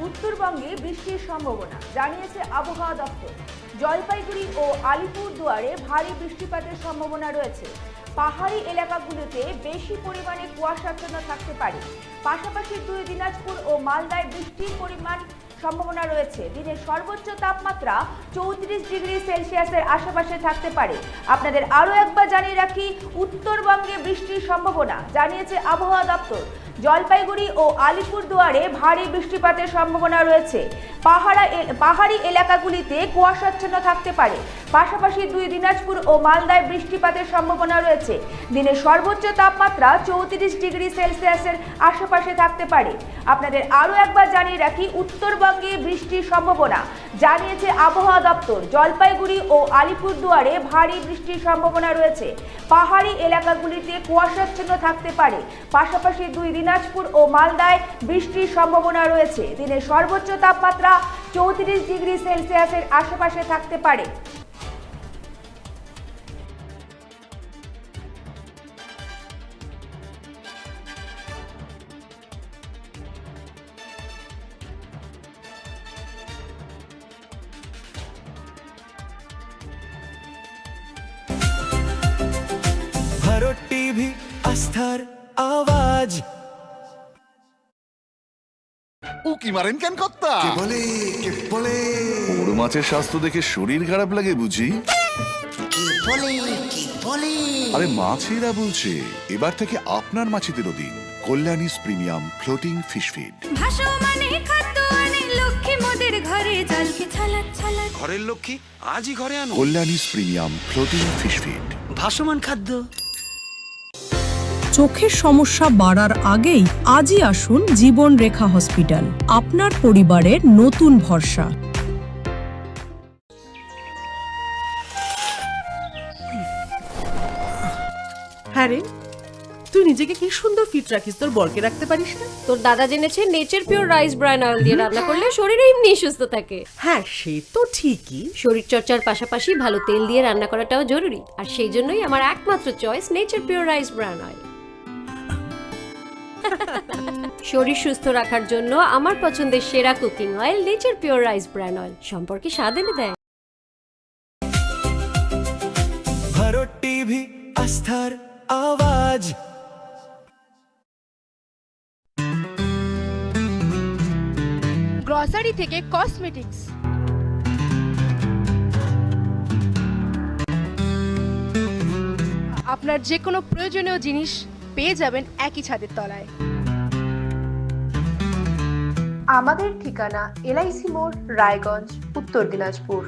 উত্তরবঙ্গে বৃষ্টির সম্ভাবনা জানিয়েছে আবহাওয়া দপ্তর। জলপাইগুড়ি ও আলিপুরদুয়ারে ভারী বৃষ্টিপাতের সম্ভাবনা রয়েছে। পাহাড়ি এলাকাগুলোতে বেশি পরিমাণে কুয়াশাচ্ছন্ন থাকতে পারে। পাশাপাশি দিনাজপুর ও মালদায় বৃষ্টির পরিমাণ সম্ভাবনা রয়েছে। দিনের সর্বোচ্চ তাপমাত্রা 34 ডিগ্রি সেলসিয়াসের আশেপাশে থাকতে পারে। আপনাদের আরও একবার জানিয়ে রাখি, উত্তরবঙ্গে বৃষ্টির সম্ভাবনা জানিয়েছে আবহাওয়া দপ্তর। জলপাইগুড়ি ও আলিপুরদুয়ারে ভারী বৃষ্টিপাতের সম্ভাবনা রয়েছে। পাহাড়ি এলাকাগুলিতে কুয়াশাচ্ছন্ন থাকতে পারে। পাশাপাশি দিনাজপুর ও মালদায় বৃষ্টিপাতের সম্ভাবনা রয়েছে। দিনের সর্বোচ্চ তাপমাত্রা 34 ডিগ্রি সেলসিয়াসের আশেপাশে থাকতে পারে। আপনাদের আরও একবার জানিয়ে রাখি, উত্তরবঙ্গে বৃষ্টির সম্ভাবনা জানিয়েছে আবহাওয়া দপ্তর। জলপাইগুড়ি ও আলিপুরদুয়ারে ভারী বৃষ্টির সম্ভাবনা রয়েছে। পাহাড়ি এলাকাগুলিতে কুয়াশাচ্ছন্ন থাকতে পারে। পাশাপাশি দিনাজপুর ও মালদায় বৃষ্টির সম্ভাবনা রয়েছে। দিনের সর্বোচ্চ তাপমাত্রা 34 ডিগ্রি সেলসিয়াসের আশেপাশে থাকতে পারে। ভারত টিভি, আস্থার আওয়াজ। উকি মারেন কেন কর্তা? কে বলে বড় মাছের স্বাস্থ্য দেখে শরীর খারাপ লাগে বুঝি? কে বলে আরে মাছেরা বলছে, এবার থেকে আপনার মাছেদেরও দিন কল্যাণীস প্রিমিয়াম ফ্লোটিং ফিশ ফিড। ভাসমানে খাদ্য আনে লক্ষ্মী মোদের ঘরে, জলকে ছালাক ছালাক। ঘরের লক্ষ্মী আজই ঘরে আনো কল্যাণীস প্রিমিয়াম ফ্লোটিং ফিশ ফিড। ভাসমান খাদ্য। চোখের সমস্যা বাড়ার আগেই আজই আসুন জীবন রেখা হসপিটাল, আপনার পরিবারের নতুন ভরসা। হ্যাঁ রে, তুই নিজেকে কি সুন্দর ফিট রাখিস, তোর বরকে রাখতে পারিস না? তোর দাদা জেনেছে nature pure rice bran oil দিয়ে রান্না করলে শরীর এমনি সুস্থ থাকে। হ্যাঁ, সে তো ঠিকই। শরীর চর্চার পাশাপাশি ভালো তেল দিয়ে রান্না করাটাও জরুরি, আর সেই জন্যই আমার একমাত্র choice nature pure rice bran oil. শরীর সুস্থ রাখার জন্য আমার পছন্দের সেরা cooking oil nature pure rice bran oil, সম্পর্কে স্বাদ এনে দেয়। ভারত টিভি, আস্থার আওয়াজ। গ্রসারি থেকে কসমেটিক্স, আপনার যে কোনো প্রয়োজনীয় জিনিস পেয়ে যাবেন একই ছাদের তলায়। আমাদের ঠিকানা LIC মোড়, রায়গঞ্জ, উত্তর দিনাজপুর।